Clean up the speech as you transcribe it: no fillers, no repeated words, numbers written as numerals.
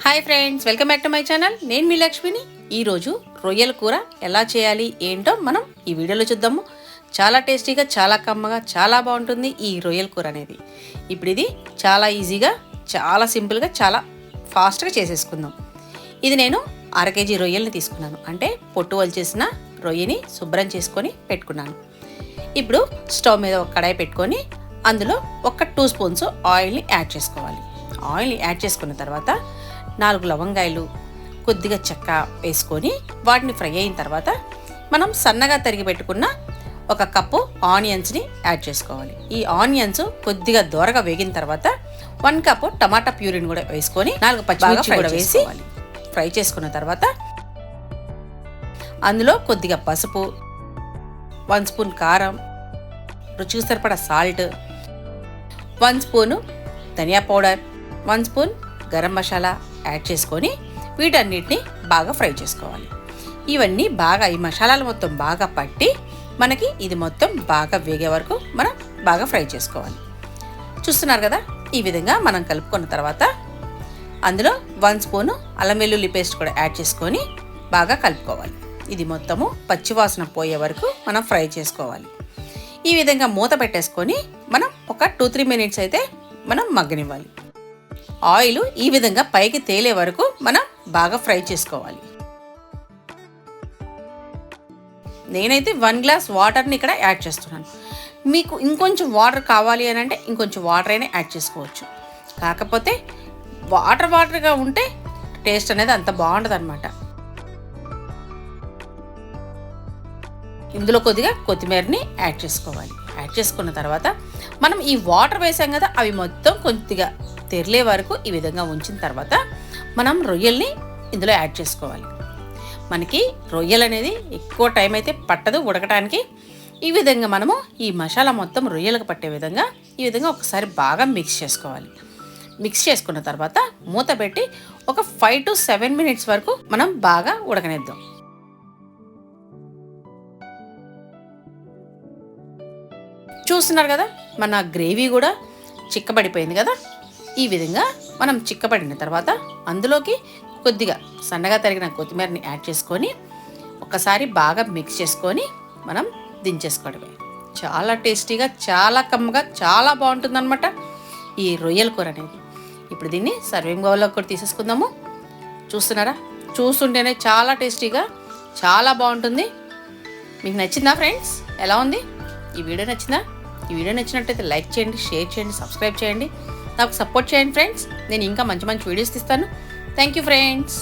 Hi friends, welcome back to my channel. నేను మీ లక్ష్మిని. ఈరోజు రొయ్యల కూర ఎలా చేయాలి ఏంటో మనం ఈ వీడియోలో చూద్దాము. చాలా టేస్టీగా, చాలా కమ్మగా, చాలా బాగుంటుంది ఈ రొయ్యల కూర అనేది. ఇప్పుడు ఇది చాలా ఈజీగా, చాలా సింపుల్గా, చాలా ఫాస్ట్గా చేసేసుకుందాం. ఇది నేను 1/2 kg రొయ్యల్ని తీసుకున్నాను. అంటే పొట్టు వలిచేసిన రొయ్యని శుభ్రం చేసుకొని పెట్టుకున్నాను. ఇప్పుడు స్టవ్ మీద ఒక కడాయి పెట్టుకొని అందులో ఒక 2 స్పూన్స్ ఆయిల్ని యాడ్ చేసుకోవాలి. ఆయిల్ని యాడ్ చేసుకున్న తర్వాత 4 లవంగాయలు, కొద్దిగా చెక్క వేసుకొని వాటిని ఫ్రై అయిన తర్వాత మనం సన్నగా తరిగి పెట్టుకున్న 1 కప్పు ఆనియన్స్ని యాడ్ చేసుకోవాలి. ఈ ఆనియన్స్ కొద్దిగా దోరగా వేగిన తర్వాత 1 కప్పు టమాటా ప్యూరీని కూడా వేసుకొని 4 పచ్చిమిర్చి కూడా వేసి ఫ్రై చేసుకున్న తర్వాత అందులో కొద్దిగా పసుపు, 1 స్పూన్ కారం, రుచికి సరిపడా సాల్ట్, 1 స్పూను ధనియా powder, 1 spoon garam masala add చేసుకొని వీటన్నిటిని బాగా ఫ్రై చేసుకోవాలి. ఇవన్నీ బాగా, ఈ మసాలాలు మొత్తం బాగా పట్టి మనకి ఇది మొత్తం బాగా వేగే వరకు మనం బాగా ఫ్రై చేసుకోవాలి. చూస్తున్నారు కదా, ఈ విధంగా మనం కలుపుకున్న తర్వాత అందులో 1 స్పూను అల్లం వెల్లుల్లి పేస్ట్ కూడా యాడ్ చేసుకొని బాగా కలుపుకోవాలి. ఇది మొత్తము పచ్చివాసన పోయే వరకు మనం ఫ్రై చేసుకోవాలి. ఈ విధంగా మూత పెట్టేసుకొని మనం ఒక 2-3 మినిట్స్ అయితే మనం మగ్గనివ్వాలి. ఆయిల్ ఈ విధంగా పైకి తేలే వరకు మనం బాగా ఫ్రై చేసుకోవాలి. నేనైతే 1 గ్లాస్ వాటర్ని ఇక్కడ యాడ్ చేస్తున్నాను. మీకు ఇంకొంచెం వాటర్ కావాలి అని అంటే ఇంకొంచెం వాటర్ అయినా యాడ్ చేసుకోవచ్చు. కాకపోతే వాటర్గా ఉంటే టేస్ట్ అనేది అంత బాగుంటుంది అనమాట. ఇందులో కొద్దిగా కొత్తిమీరని యాడ్ చేసుకోవాలి. యాడ్ చేసుకున్న తర్వాత మనం ఈ వాటర్ వేసాం కదా, అవి మొత్తం కొద్దిగా తెరలే వరకు ఈ విధంగా ఉంచిన తర్వాత మనం రొయ్యల్ని ఇందులో యాడ్ చేసుకోవాలి. మనకి రొయ్యలు అనేది ఎక్కువ టైం అయితే పట్టదు ఉడకడానికి. ఈ విధంగా మనము ఈ మసాలా మొత్తం రొయ్యలకు పట్టే విధంగా ఈ విధంగా ఒకసారి బాగా మిక్స్ చేసుకోవాలి. మిక్స్ చేసుకున్న తర్వాత మూత పెట్టి ఒక 5 to 7 మినిట్స్ వరకు మనం బాగా ఉడకనిద్దాం. చూస్తున్నారు కదా, మన గ్రేవీ కూడా చిక్కబడిపోయింది కదా. ఈ విధంగా మనం చిక్కబడిన తర్వాత అందులోకి కొద్దిగా సన్నగా తరిగిన కొత్తిమీరని యాడ్ చేసుకొని ఒకసారి బాగా మిక్స్ చేసుకొని మనం దించేసుకోవడమే. చాలా టేస్టీగా, చాలా కమ్మగా, చాలా బాగుంటుంది అనమాట ఈ రొయ్యల కూర అనేది. ఇప్పుడు దీన్ని సర్వింగ్ బౌల్లో కూడా తీసేసుకుందాము. చూస్తున్నారా, చూస్తుంటేనే చాలా టేస్టీగా, చాలా బాగుంటుంది. మీకు నచ్చిందా ఫ్రెండ్స్? ఎలా ఉంది ఈ వీడియో? నచ్చిందా? ఈ వీడియో నచ్చినట్టయితే లైక్ చేయండి, షేర్ చేయండి, సబ్స్క్రైబ్ చేయండి. నాకు సపోర్ట్ చేయండి ఫ్రెండ్స్. నేను ఇంకా మంచి మంచి వీడియోస్ తీస్తాను. Thank you friends.